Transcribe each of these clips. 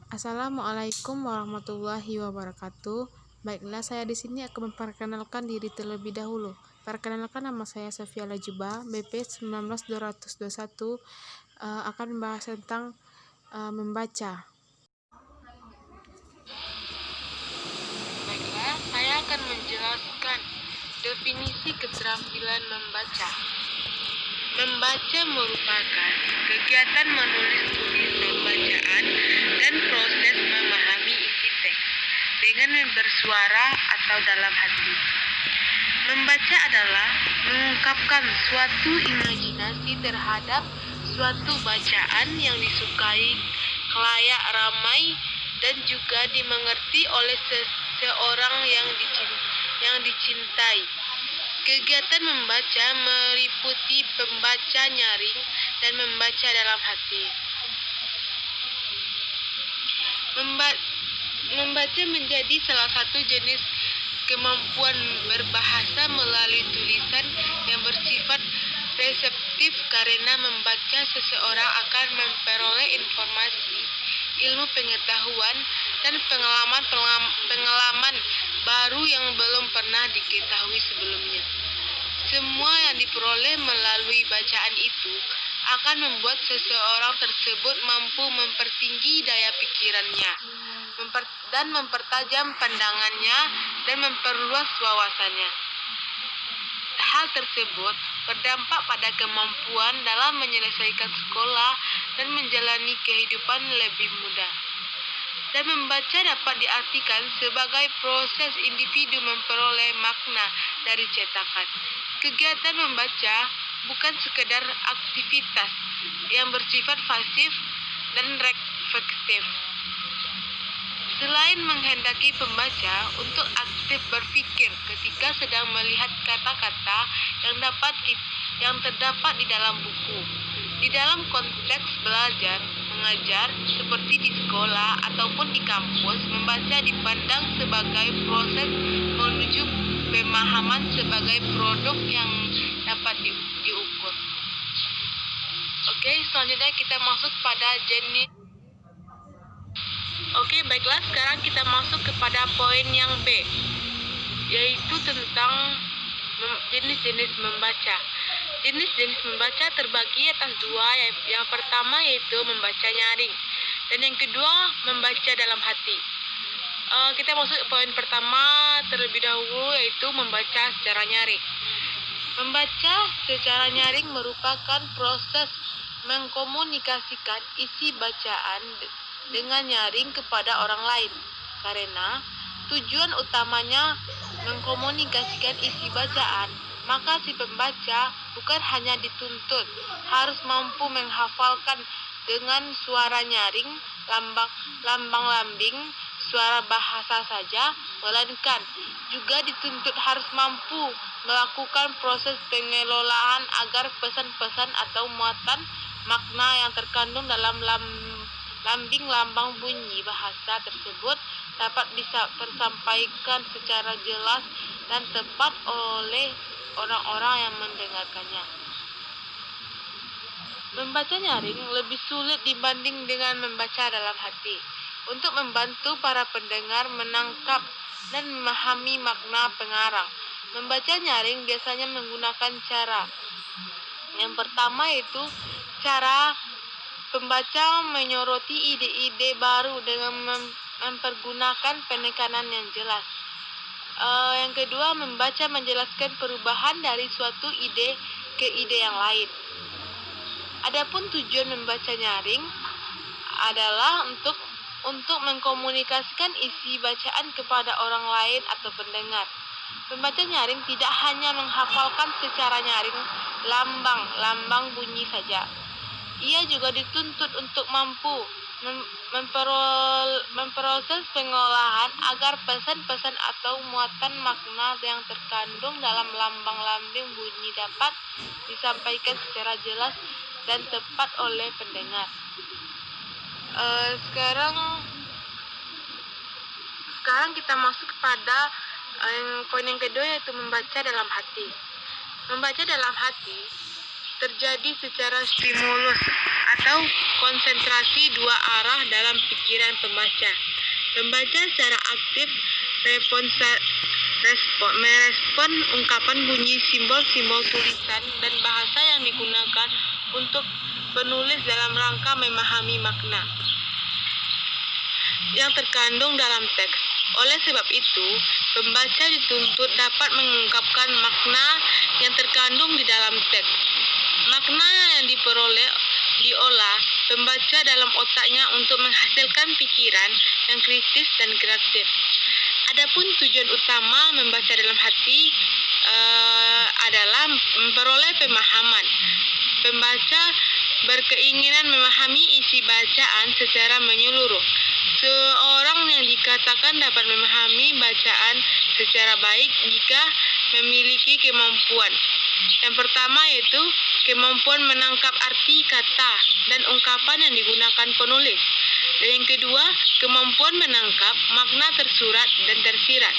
Assalamualaikum warahmatullahi wabarakatuh. Baiklah, saya di sini akan memperkenalkan diri terlebih dahulu. Perkenalkan, nama saya Sofia Lajuba, BP 19221, akan membahas tentang membaca. Baiklah, saya akan menjelaskan definisi keterampilan membaca. Membaca merupakan kegiatan menulis-tulis pembacaan dan proses memahami isi teks dengan bersuara atau dalam hati. Membaca adalah mengungkapkan suatu imajinasi terhadap suatu bacaan yang disukai khalayak ramai dan juga dimengerti oleh seseorang yang dicintai. Kegiatan membaca meliputi membaca nyaring dan membaca dalam hati. Membaca menjadi salah satu jenis kemampuan berbahasa melalui tulisan yang bersifat reseptif, karena membaca seseorang akan memperoleh informasi, ilmu pengetahuan, dan pengalaman baru yang belum pernah diketahui sebelumnya. Semua yang diperoleh melalui bacaan itu akan membuat seseorang tersebut mampu mempertinggi daya pikirannya, dan mempertajam pandangannya, dan memperluas wawasannya. Hal tersebut berdampak pada kemampuan dalam menyelesaikan sekolah dan menjalani kehidupan lebih mudah. Dan membaca dapat diartikan sebagai proses individu memperoleh makna dari cetakan. Kegiatan membaca bukan sekedar aktivitas yang bersifat pasif dan reflektif. Selain menghendaki pembaca untuk aktif berpikir ketika sedang melihat kata-kata yang terdapat di dalam buku. Di dalam konteks belajar mengajar seperti di sekolah ataupun di kampus, membaca dipandang sebagai proses menuju pemahaman sebagai produk yang dapat diukur. Oke, selanjutnya kita masuk pada jenis. Oke, baiklah, sekarang kita masuk kepada poin yang B, yaitu tentang jenis-jenis membaca. Jenis-jenis membaca terbagi atas dua. Yang pertama yaitu membaca nyaring, dan yang kedua membaca dalam hati. Kita masuk poin pertama terlebih dahulu, yaitu membaca secara nyaring. Membaca secara nyaring merupakan proses mengkomunikasikan isi bacaan dengan nyaring kepada orang lain, karena tujuan utamanya mengkomunikasikan isi bacaan. Maka si pembaca bukan hanya dituntut harus mampu menghafalkan dengan suara nyaring, lambang-lambing, suara bahasa saja, melainkan juga dituntut harus mampu melakukan proses pengelolaan agar pesan-pesan atau muatan makna yang terkandung dalam lambang bunyi bahasa tersebut dapat bisa tersampaikan secara jelas dan tepat oleh orang-orang yang mendengarkannya. Membaca nyaring lebih sulit dibanding dengan membaca dalam hati. Untuk membantu para pendengar menangkap dan memahami makna pengarang, membaca nyaring biasanya menggunakan cara. Yang pertama yaitu cara pembaca menyoroti ide-ide baru dengan mempergunakan penekanan yang jelas. Yang kedua, membaca menjelaskan perubahan dari suatu ide ke ide yang lain. Adapun tujuan membaca nyaring adalah untuk mengkomunikasikan isi bacaan kepada orang lain atau pendengar. Pembaca nyaring tidak hanya menghafalkan secara nyaring lambang bunyi saja. Ia juga dituntut untuk mampu memproses pengolahan agar pesan-pesan atau muatan makna yang terkandung dalam lambang-lambing bunyi dapat disampaikan secara jelas dan tepat oleh pendengar. Sekarang kita masuk pada poin yang kedua, yaitu membaca dalam hati. Membaca dalam hati terjadi secara stimulus atau konsentrasi dua arah dalam pikiran pembaca. Pembaca secara aktif merespon ungkapan bunyi simbol-simbol tulisan dan bahasa yang digunakan untuk penulis dalam rangka memahami makna yang terkandung dalam teks. Oleh sebab itu, pembaca dituntut dapat mengungkapkan makna yang terkandung di dalam teks. Makna yang diolah pembaca dalam otaknya untuk menghasilkan pikiran yang kritis dan kreatif. Adapun tujuan utama membaca dalam hati adalah memperoleh pemahaman. Pembaca berkeinginan memahami isi bacaan secara menyeluruh. Seorang yang dikatakan dapat memahami bacaan secara baik jika memiliki kemampuan. Yang pertama yaitu kemampuan menangkap arti kata dan ungkapan yang digunakan penulis. Dan yang kedua, kemampuan menangkap makna tersurat dan tersirat.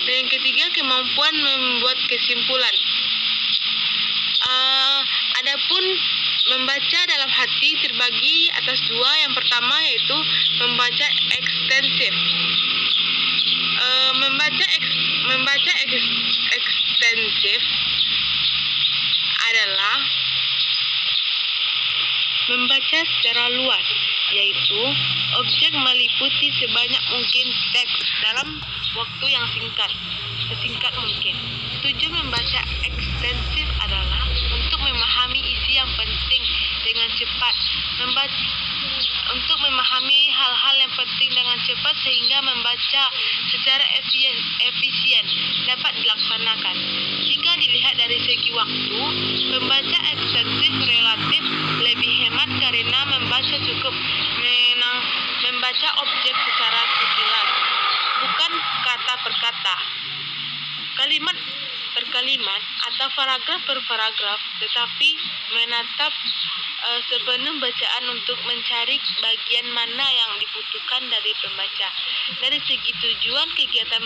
Dan yang ketiga, kemampuan membuat kesimpulan. Adapun membaca dalam hati terbagi atas dua. Yang pertama yaitu membaca ekstensif. Membaca ekstensif adalah membaca secara luas, yaitu objek meliputi sebanyak mungkin teks dalam waktu yang sesingkat mungkin. Tujuan membaca ekstensif adalah untuk memahami isi yang penting dengan cepat, untuk memahami hal-hal yang penting dengan cepat sehingga membaca secara efisien dapat dilaksanakan. Jika dilihat dari segi waktu, membaca ekstensif relatif lebih hemat karena membaca cukup membaca objek secara sutilan, bukan kata per kata, kalimat per kalimat atau paragraf per paragraf, tetapi menatap sepenuh bacaan untuk mencari bagian mana yang dibutuhkan dari pembaca. Dari segi tujuan, kegiatan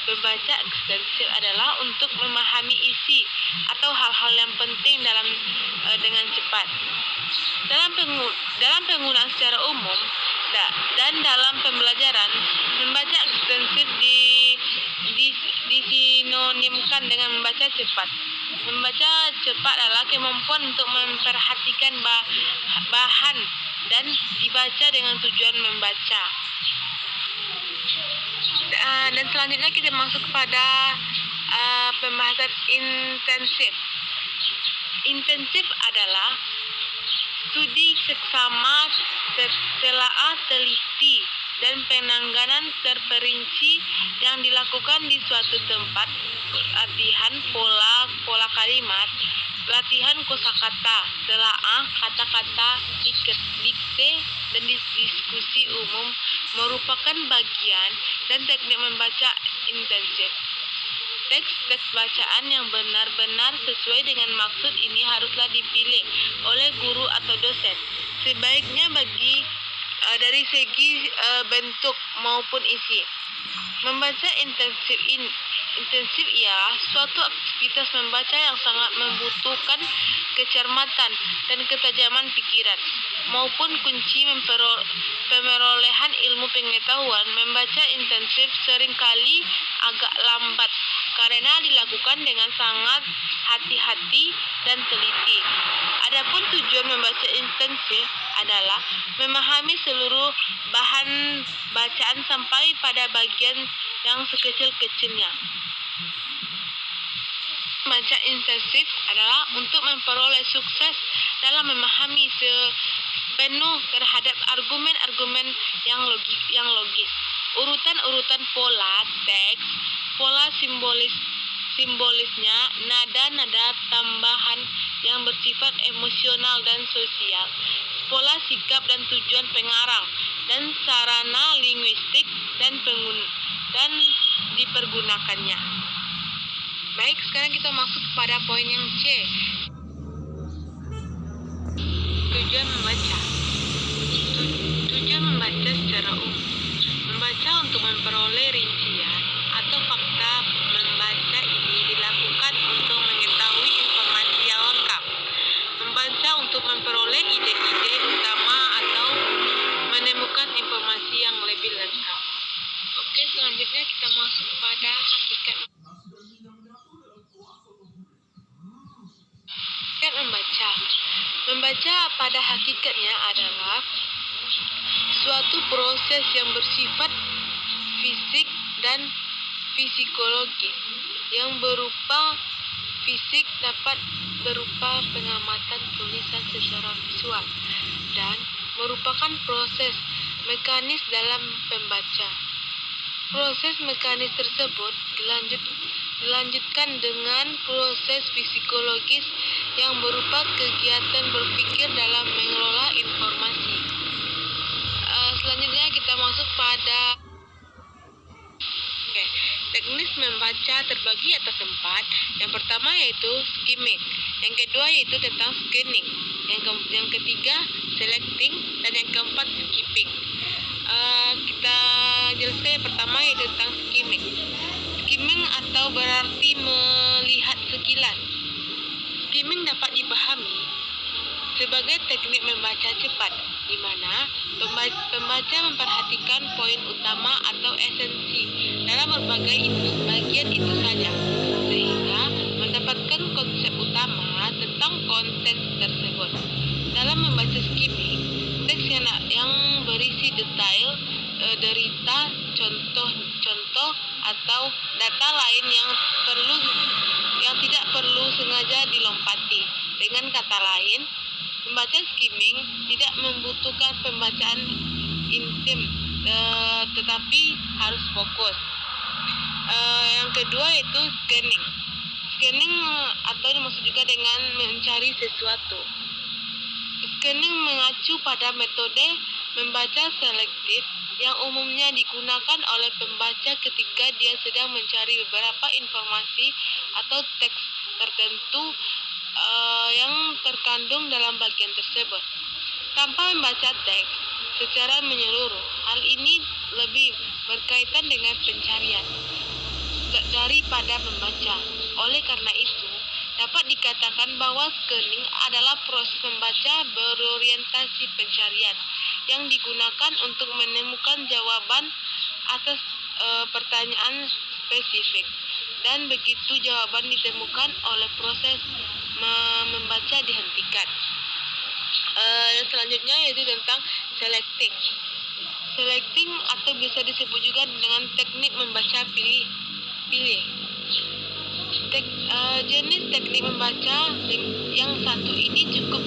membaca ekstensif adalah untuk memahami isi atau hal-hal yang penting dengan cepat. Dalam penggunaan secara umum dan dalam pembelajaran, membaca ekstensif disinonimkan dengan membaca cepat. Membaca cepat adalah kemampuan untuk memperhatikan bahan dan dibaca dengan tujuan membaca. Dan selanjutnya kita masuk kepada pembahasan intensif. Intensif adalah studi seksama, telaah teliti, dan penanganan terperinci yang dilakukan di suatu tempat. Latihan pola kalimat, latihan kosakata, telaah kata-kata, dikte, dan diskusi umum merupakan bagian dan teknik membaca intensif. Teks bacaan yang benar-benar sesuai dengan maksud ini haruslah dipilih oleh guru atau dosen. Sebaiknya dari segi bentuk maupun isi. Membaca intensif ialah suatu aktivitas membaca yang sangat membutuhkan kecermatan dan ketajaman pikiran maupun kunci pemerolehan ilmu pengetahuan. Membaca intensif seringkali agak lambat karena dilakukan dengan sangat hati-hati dan teliti. Adapun tujuan membaca intensif adalah memahami seluruh bahan bacaan sampai pada bagian yang sekecil-kecilnya. Membaca intensif adalah untuk memperoleh sukses dalam memahami sepenuh terhadap argumen-argumen yang logis, urutan-urutan pola teks, pola simbolisnya, nada-nada tambahan yang bersifat emosional dan sosial, pola sikap dan tujuan pengarang, dan sarana linguistik dan dipergunakannya. Baik, sekarang kita masuk kepada poin yang C. Tujuan membaca. Tujuan membaca secara umum. Membaca untuk memperoleh rincian atau fakta. Membaca ini dilakukan untuk mengetahui informasi yang lengkap. Membaca untuk memperoleh memperoleh ide-ide utama atau menemukan informasi yang lebih lengkap. Oke, selanjutnya kita masuk pada hakikat membaca. Membaca pada hakikatnya adalah suatu proses yang bersifat fisik dan psikologis yang berupa fisik dapat berupa pengamatan tulisan secara visual dan merupakan proses mekanis dalam pembaca. Proses mekanis tersebut dilanjutkan dengan proses psikologis yang berupa kegiatan berpikir dalam mengelola informasi. Selanjutnya kita masuk pada teknis membaca terbagi atas 4. Yang pertama yaitu skimming, yang kedua yaitu tentang scanning, yang ketiga selecting, dan yang keempat skipping. Kita jelaskan yang pertama yaitu tentang skimming. Skimming atau berarti melihat sekilas. Skimming dapat dipahami sebagai teknik membaca cepat, di mana pembaca memperhatikan poin utama atau esensi dalam berbagai bagian itu saja, sehingga mendapatkan konsep utama tentang konteks tersebut. Dalam membaca skimming, teks yang berisi detail, derita, contoh, atau data lain yang tidak perlu sengaja dilompati. Dengan kata lain, membaca skimming tidak membutuhkan pembacaan intim, tetapi harus fokus. Yang kedua yaitu scanning. Scanning atau dimaksud juga dengan mencari sesuatu. Scanning mengacu pada metode membaca selektif yang umumnya digunakan oleh pembaca ketika dia sedang mencari beberapa informasi atau teks tertentu yang terkandung dalam bagian tersebut. Tanpa membaca teks secara menyeluruh, hal ini lebih berkaitan dengan pencarian daripada membaca. Oleh karena itu, dapat dikatakan bahwa scanning adalah proses membaca berorientasi pencarian yang digunakan untuk menemukan jawaban atas pertanyaan spesifik. Dan begitu jawaban ditemukan oleh proses membaca dihentikan. Yang selanjutnya yaitu tentang selecting. Selecting atau bisa disebut juga dengan teknik membaca pilih. Jenis teknik membaca yang satu ini cukup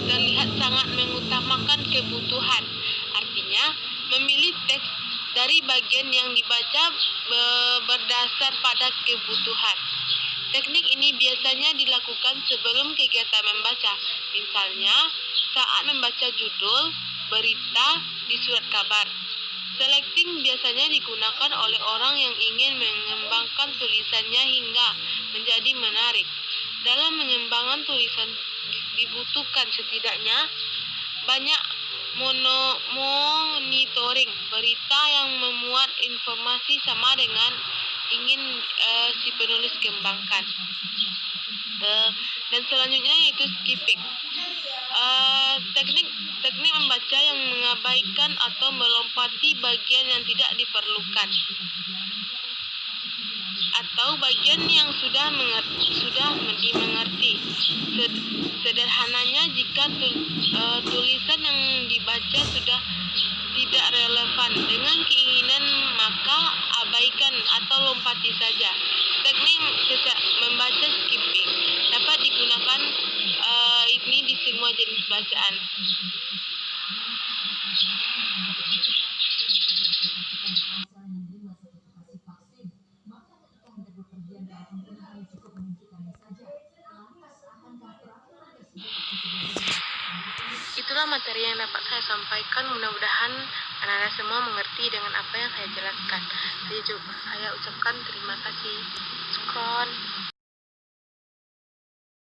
terlihat sangat mengutamakan kebutuhan. Artinya, memilih teks dari bagian yang dibaca berdasar pada kebutuhan. Teknik ini biasanya dilakukan sebelum kegiatan membaca, misalnya saat membaca judul berita di surat kabar. Selecting biasanya digunakan oleh orang yang ingin mengembangkan tulisannya hingga menjadi menarik. Dalam mengembangkan tulisan dibutuhkan setidaknya banyak monitoring berita yang memuat informasi sama dengan ingin si penulis kembangkan. Dan selanjutnya yaitu skipping. Teknik membaca yang mengabaikan atau melompati bagian yang tidak diperlukan atau bagian yang sudah dimengerti. Sederhananya, jika tulisan yang dibaca sudah tidak relevan dengan keinginan, maka abaikan atau lompati saja. Teknik membaca skipping dapat digunakan ini di semua jenis bacaan. Itulah materi yang dapat saya sampaikan. Mudah-mudahan anak-anak semua mengerti dengan apa yang saya jelaskan. Saya ucapkan terima kasih. Skron.